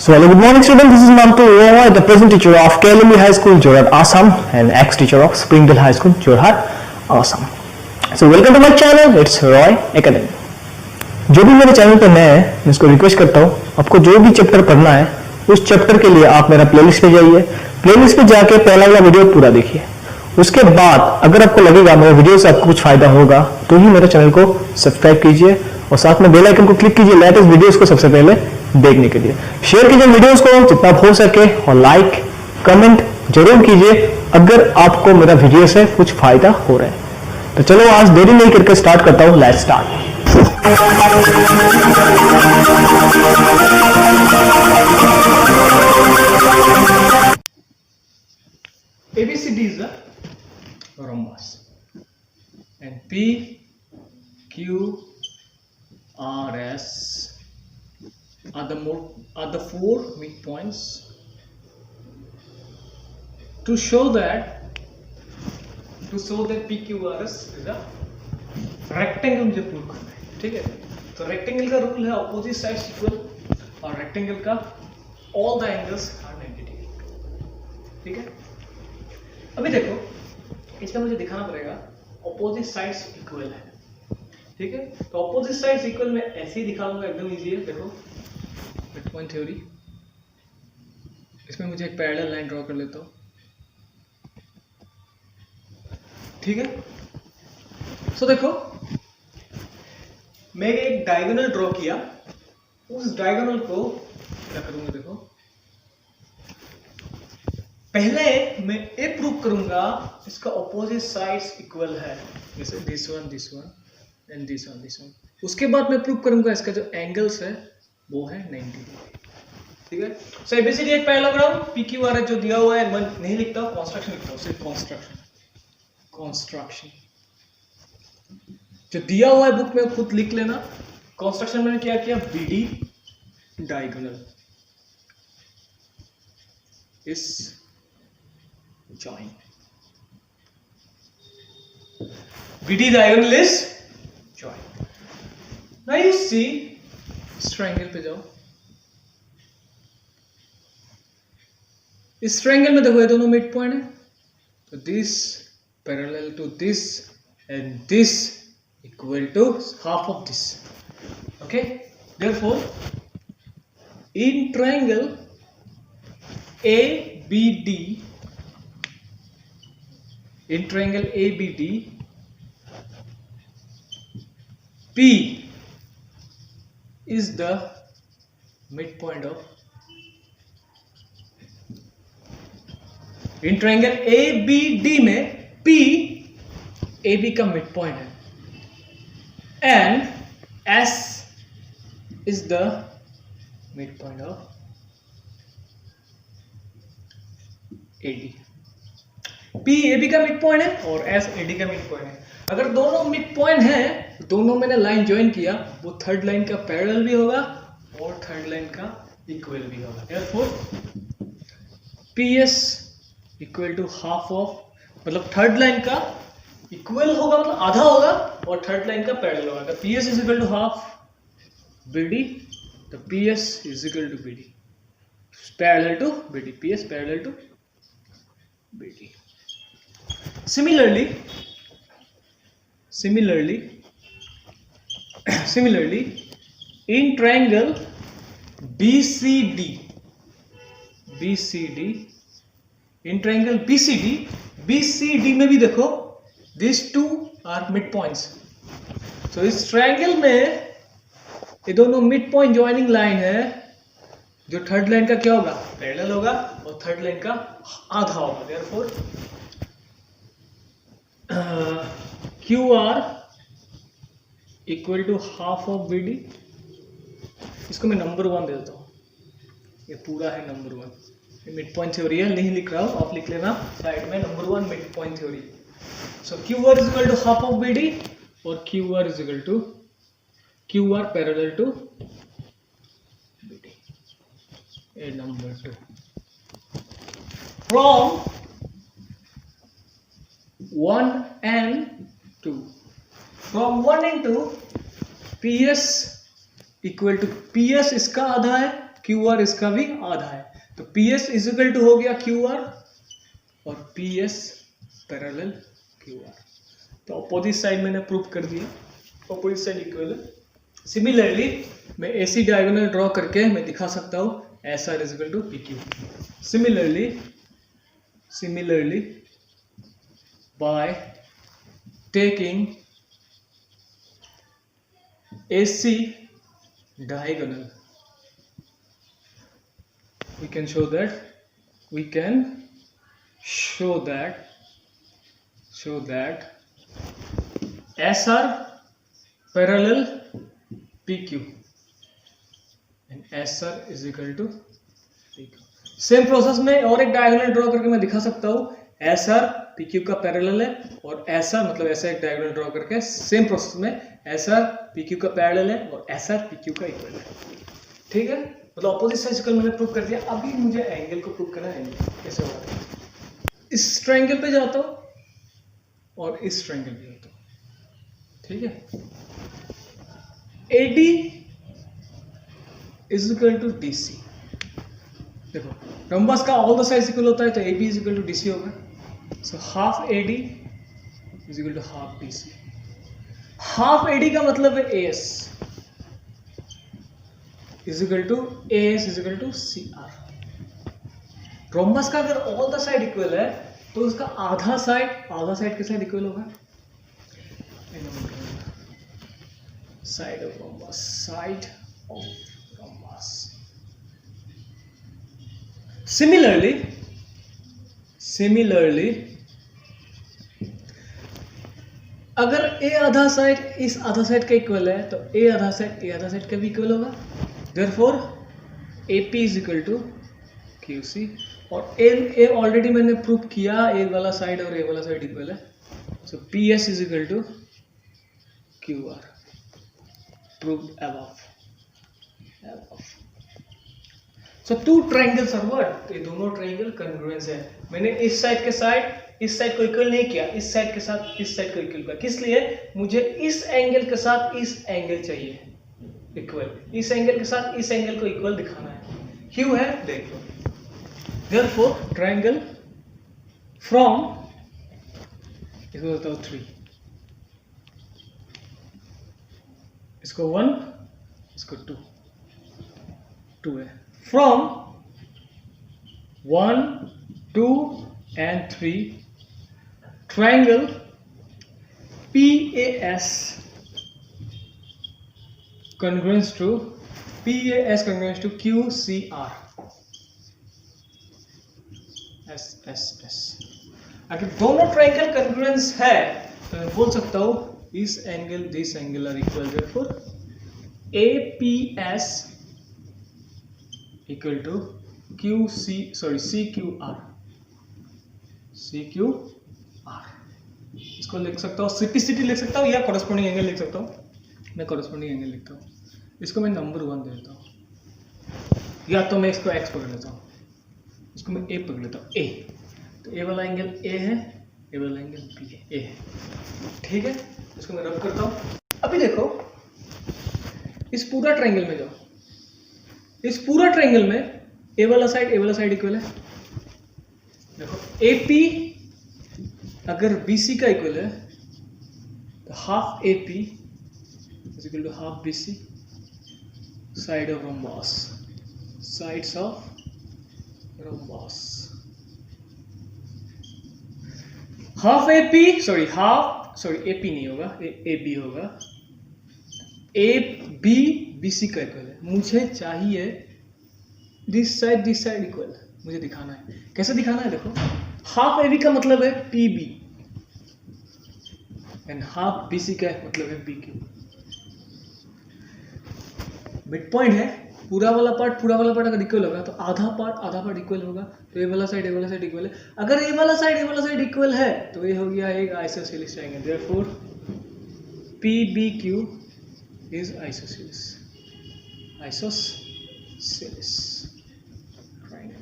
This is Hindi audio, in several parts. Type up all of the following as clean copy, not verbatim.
So, hello, good morning, students. This is Namto Roy, the present teacher of KLME High School, Jorhat, Assam, and ex-teacher of Springdale High School, Jorhat, Assam. So, welcome to my channel. It's Roy Academy. जो भी मेरे चैनल पर नए हैं, मैं इसको रिक्वेस्ट करता हूँ, आपको जो भी चैप्टर पढ़ना है, उस चैप्टर के लिए आप मेरा प्लेलिस्ट पे जाइए. प्लेलिस्ट पे जाके पहला वाला वीडियो पूरा देखिए. उसके बाद अगर आपको लगेगा मेरे वीडियो से आपको कुछ फायदा होगा, तो ही मेरे चैनल को सब्सक्राइब कीजिए और साथ में बेल आइकन को क्लिक कीजिए लेटेस्ट वीडियोस को सबसे पहले देखने के लिए. शेयर कीजिए वीडियोस को जितना हो सके और लाइक कमेंट जरूर कीजिए अगर आपको मेरा वीडियो से कुछ फायदा हो रहा है. तो चलो आज देरी नहीं करके स्टार्ट करता हूं. Let's start. ABCD is the rhombus, and P, Q, R, S are the four midpoints. To show that P, Q, R, S is a rectangle मुझे प्रूव करना है. ठीक है, तो रेक्टेंगल का रूल है ऑपोजिट साइड्स इक्वल, और रेक्टेंगल का all the angles are 90 degree. ठीक है, अभी देखो इसमें मुझे दिखाना पड़ेगा ऑपोजिट साइड्स इक्वल है. ठीक है, तो ऑपोजिट साइड्स इक्वल में ऐसे ही दिखाऊंगा, एकदम इजी है. देखो मिड पॉइंट थ्योरी, इसमें मुझे एक पैरेलल लाइन ड्रॉ कर लेता हूं. ठीक है, सो देखो मैं एक डायगोनल ड्रॉ किया, उस डायगोनल को क्या करूंगा, देखो पहले मैं ये प्रूव करूंगा इसका ऑपोजिट साइड्स इक्वल है, जैसे this one and this one. उसके बाद मैं प्रूव करूंगा इसका जो एंगल्स है वो है 90 डिग्री. ठीक है, सो एबीसीडी एक पैरेललोग्राम पी क्यू आर जो दिया हुआ है, मैं नहीं लिखता हूं, कंस्ट्रक्शन लिखता हूं, सिर्फ कंस्ट्रक्शन जो दिया हुआ है बुक में खुद लिख लेना. कंस्ट्रक्शन मैंने क्या किया, बीडी डायगोनल इस join. BD diagonal is join. Now you see इस ट्रायंगल पे जाओ, इस ट्रायंगल में देखो ये दोनों मिड पॉइंट है, तो this parallel to this and this equal to half of this. Okay, therefore in triangle ABD, in triangle ABD, P is the midpoint of, in triangle ABD में P AB का midpoint है, and S is the midpoint of AD. P AB का मिड पॉइंट है और S AD का मिड पॉइंट है. अगर दोनों मिड पॉइंट है, दोनों मैंने लाइन ज्वाइन किया, वो थर्ड लाइन का पैरेलल भी होगा और थर्ड लाइन का इक्वल भी होगा. Therefore PS equal to half of, मतलब थर्ड लाइन का इक्वल होगा, मतलब आधा होगा, और थर्ड लाइन का पैरेलल होगा. तो PS is equal to half BD, तो PS is equal to BD parallel to BD, PS parallel to BD. Similarly, in triangle BCD, in triangle BCD में भी देखो these two are midpoints. So इस triangle में ये दोनों midpoint joining line है, जो थर्ड लाइन का क्या होगा, पैरेलल होगा, और थर्ड लाइन का आधा होगा. Therefore QR equal to half of BD. इसको मैं नंबर 1 दे देता हूँ, ये पूरा है नंबर 1. ये मिड पॉइंट थ्योरी है, नहीं लिख रहा हूँ, आप लिख लेना साइड में number 1 mid point theory. So QR is equal to half of BD और QR is equal to QR parallel to BD. ये number 2 from 1 and 2. From 1 and 2 PS equal to PS इसका आधा है क्यू आर इसका भी आधा है, तो P S is equal to हो गया क्यू आर और P S parallel Q R. तो अपोजिट साइड मैंने प्रूव कर दिया, अपोजिट साइड इक्वल है। सिमिलरली मैं एसी डायगोनल ड्रॉ करके मैं दिखा सकता हूँ S R is equal to P Q. Similarly by taking AC diagonal we can show that SR parallel PQ and SR is equal to PQ। Same process में और एक डायगोनल ड्रॉ करके मैं दिखा सकता हूँ एस आर पी क्यू का पैरेलल है और ऐसा मतलब ऐसा एक डायगोनल ड्रॉ करके सेम प्रोसेस में एस आर पी क्यू का पैरेलल है और एस आर पी क्यू का इक्वल है। ठीक है, मतलब अपोजिट साइड इक्वल मैंने प्रूव कर दिया। अभी मुझे एंगल को प्रूव करना है। एंगल कैसे होगा, इस ट्रायंगल पे जाता हूँ और इस ट्रायंगल पे जाता हूँ। ठीक है, AD is equal to DC। देखो रंबस का ऑल द साइड्स इक्वल होता है तो AB is equal to DC होगा। So half AD is equal to half DC। Half AD का मतलब है AS is equal to AS is equal to CR। Rhombus का अगर ऑल द साइड इक्वल है तो उसका आधा साइड के साथ इक्वल होगा। Side of rhombus. Similarly, अगर A आधा साइड इस आधा साइड का इक्वल है तो A आधा साइड का भी इक्वल होगा। Therefore, AP is equal to QC और A ऑलरेडी मैंने प्रूव किया, A वाला साइड और A वाला साइड इक्वल है। So PS is equal to QR, proved above। So two triangles are what? तो ये दोनों ट्रायंगल कॉन्ग्रुएंस है। मैंने इस साइड को इक्वल नहीं किया, इस साइड के साथ इस साइड को इक्वल किया। किस लिए? मुझे इस एंगल के साथ इस एंगल चाहिए इक्वल, इस एंगल के साथ इस एंगल को इक्वल दिखाना है। ह्यू है, देख लो। Therefore, ट्रायंगल फ्रॉम इसको बताओ 3, इसको 1, इसको 2 है। From 1, 2 and 3, triangle PAS congruence to QCR। S। अगर दोनों ट्रायंगल कॉन्ग्रुएंस है तो मैं बोल सकता हूँ this angle are equal. therefore APS equal to CQR। इसको लिख सकता हूँ सिटी लिख सकता हूँ या कॉरेस्पॉन्डिंग एंगल लिख सकता हूँ। मैं कॉरेस्पॉन्डिंग एंगल लिखता हूँ, इसको मैं नंबर 1 दे देता हूँ, या तो मैं इसको X पकड़ लेता हूँ, इसको मैं A पकड़ लेता हूँ। A तो A वाला एंगल A है, A वाला एंगल B है, A है। ठीक है, इसको मैं रब करता हूँ। अभी देखो इस पूरा ट्रायंगल में जाओ, इस पूरा ट्रायंगल में A वाला साइड इक्वल है। देखो AP अगर BC का इक्वल है तो half AP is equal to half BC। Sides of rhombus. AP नहीं होगा, AB होगा। AB BC का इक्वल है। मुझे चाहिए दिस साइड इक्वल, मुझे दिखाना है। कैसे दिखाना है? देखो हाफ AB का मतलब है PB एंड हाफ BC का मतलब है PQ। मिड पॉइंट है। पूरा वाला पार्ट अगर इक्वल होगा तो आधा पार्ट इक्वल होगा। तो A वाला साइड इक्वल है। अगर A वाला साइड इक्वल है तो ये हो गया एक isosceles triangle. Therefore PBQ is isosceles triangle।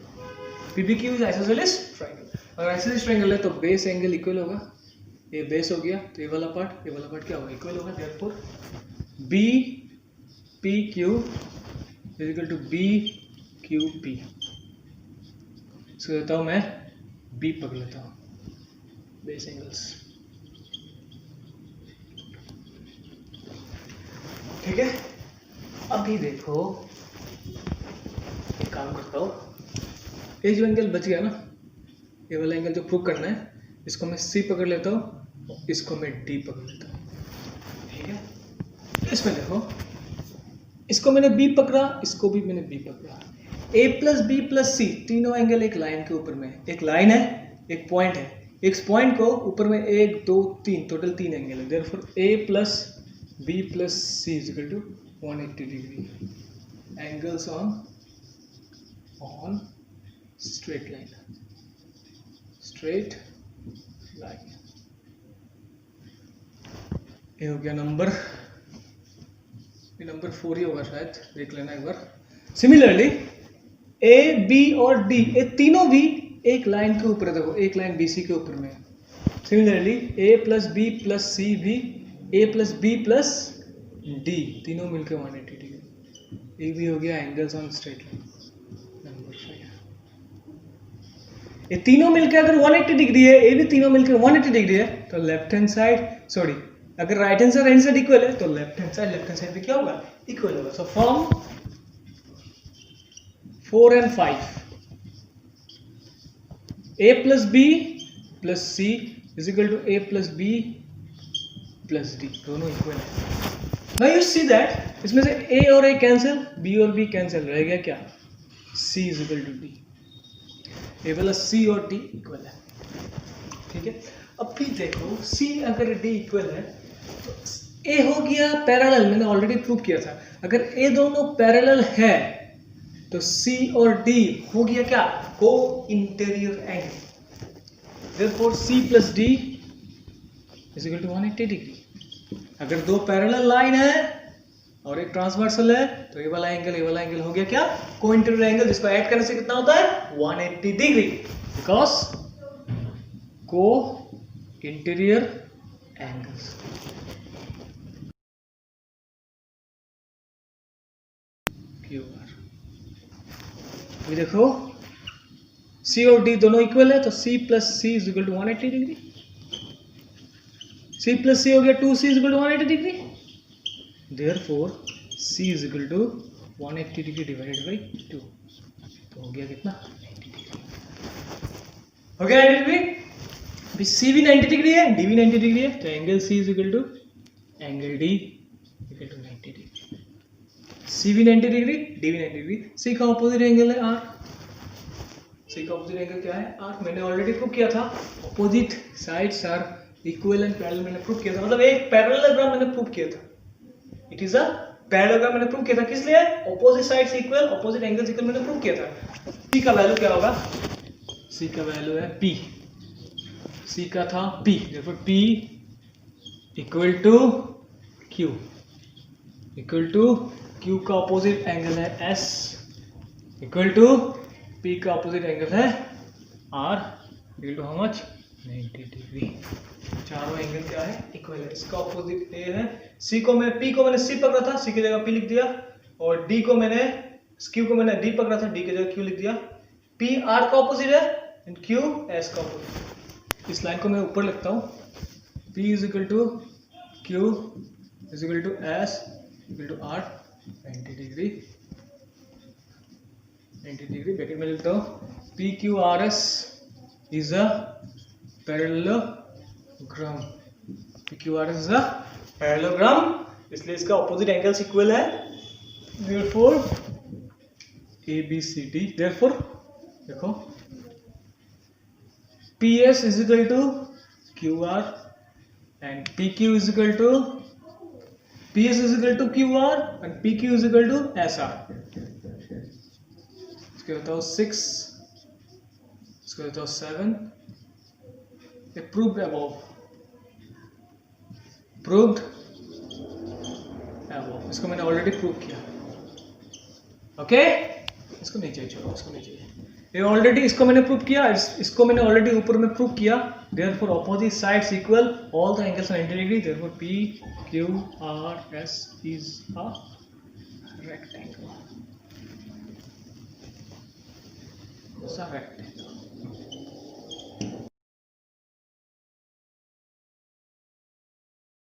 PBQ is isosceles triangle। अगर isosceles triangle है तो बेस एंगल इक्वल होगा। ये बेस हो गया तो ये वाला पार्ट क्या होगा? इक्वल होगा। Therefore BPQ is equal to Q P. इसको देता हूँ मैं बी पकड़ लेता हूँ, बेस एंगल्स। ठीक है, अभी देखो एक काम करता हूँ, ये जो एंगल बच गया ना, ये वाला एंगल जो प्रूव करना है, इसको मैं सी पकड़ लेता हूँ, इसको मैं डी पकड़ लेता हूँ। ठीक है, इसमें देखो, इसको मैंने बी पकड़ा, इसको भी मैंने बी पकड़ा। ए प्लस बी प्लस सी तीनों एंगल एक लाइन के ऊपर में, एक लाइन है, एक पॉइंट है, एक पॉइंट को ऊपर में 1 2 3 टोटल 3 एंगल है। Therefore A plus B plus C is equal to 180 degree angles on straight line, straight line. ये हो गया नंबर 4 ही होगा शायद, देख लेना एक बार। सिमिलरली ए बी और डी, ये तीनों भी एक लाइन के ऊपर है, देखो एक लाइन BC के ऊपर में। सिमिलरली ए प्लस बी प्लस सी भी ए प्लस बी प्लस डी तीनों मिलकर 180 डिग्री। ये भी हो गया angles on straight line number 5। ये तीनों मिलकर अगर 180 डिग्री है, ये भी तीनों मिलकर 180 डिग्री है, तो लेफ्ट हैंड साइड, सॉरी, अगर राइट हैंड साइड इक्वल है तो लेफ्ट हैंड साइड भी क्या होगा, इक्वल होगा। So from 4 and 5 a plus b plus c is equal to a plus b plus d, दोनों इक्वल है। नाउ यू सी दैट इसमें से a और a कैंसिल, b और b कैंसिल, रह गया क्या, c is equal to d। a plus c और d इक्वल है। ठीक है, अब भी देखो c अगर d इक्वल है तो a हो गया पैरेलल, मैंने ऑलरेडी प्रूव किया था। अगर a दोनों पैरेलल है तो C और D हो गया क्या, को interior angle. Therefore C plus D is equal to 180 degree. अगर दो पैरेलल लाइन है और एक ट्रांसवर्सल है तो ये वाला एंगल हो गया क्या, को इंटीरियर एंगल, जिसको ऐड करने से कितना होता है 180 डिग्री, बिकॉज को इंटीरियर एंगल्स। ये देखो C और D दोनों इक्वल है तो C plus C is equal to 180 degree. C plus C हो गया 2C is equal to 180 degree. Therefore C is equal to 180 degree divided by 2, तो हो गया कितना, 90 डिग्री। हो गया 90 डिग्री। अभी C भी 90 डिग्री है, D भी 90 डिग्री है, तो angle C is equal to angle D equal to 90 degree. C भी 90 डिग्री, D भी 90 डिग्री। C का ऑपोजिट एंगल है R। C का ऑपोजिट एंगल क्या है, R। मैंने ऑलरेडी प्रूव किया था, opposite sides are equal and parallel मैंने प्रूव किया था, मतलब एक पैरेललोग्राम मैंने प्रूव किया था। इट इज अ पैरेललोग्राम मैंने प्रूव किया था, किस लिए, opposite sides equal, opposite angles equal मैंने प्रूव किया था। C का वैल्यू क्या होगा, C का वैल्यू है P। C का था P, therefore P equal to Q, equal to Q का ऑपोजिट एंगल है S, इक्वल टू P का ऑपोजिट एंगल है R, equal to how much, 90 degree. चारों एंगल क्या है, इक्वल है। इसका ऑपोजिट A है। P को मैंने C पकड़ा था, C की जगह P लिख दिया, और Q को मैंने D पकड़ा था, D की जगह Q लिख दिया। P R का ऑपोजिट है एंड Q S का ऑपोजिट। इस लाइन को मैं ऊपर लिखता हूँ, P is equal to Q is equal to S equal to R, 90 degree, 90 degree. Bracket में लिखता हूँ PQRS is a parallelogram, PQRS is a parallelogram, इसलिए इसका ऑपोजिट एंगल्स इक्वल है। देयरफॉर ABCD, देयरफॉर देखो PS is equal to QR and PQ is equal to PS is equal to QR and PQ is equal to SR. इसके बताओ 6, इसके बताओ 7. ये proved above. Proved above. इसको मैंने already prove किया. Okay? इसको नहीं चाहिए, छोड़ो, इसको नहीं चाहिए। ये already इसको मैंने prove किया, इसको मैंने already ऊपर में prove किया। Therefore opposite sides equal, all the angles are 90 degree. Therefore PQRS is a rectangle. ऐसा रेक्टेंगल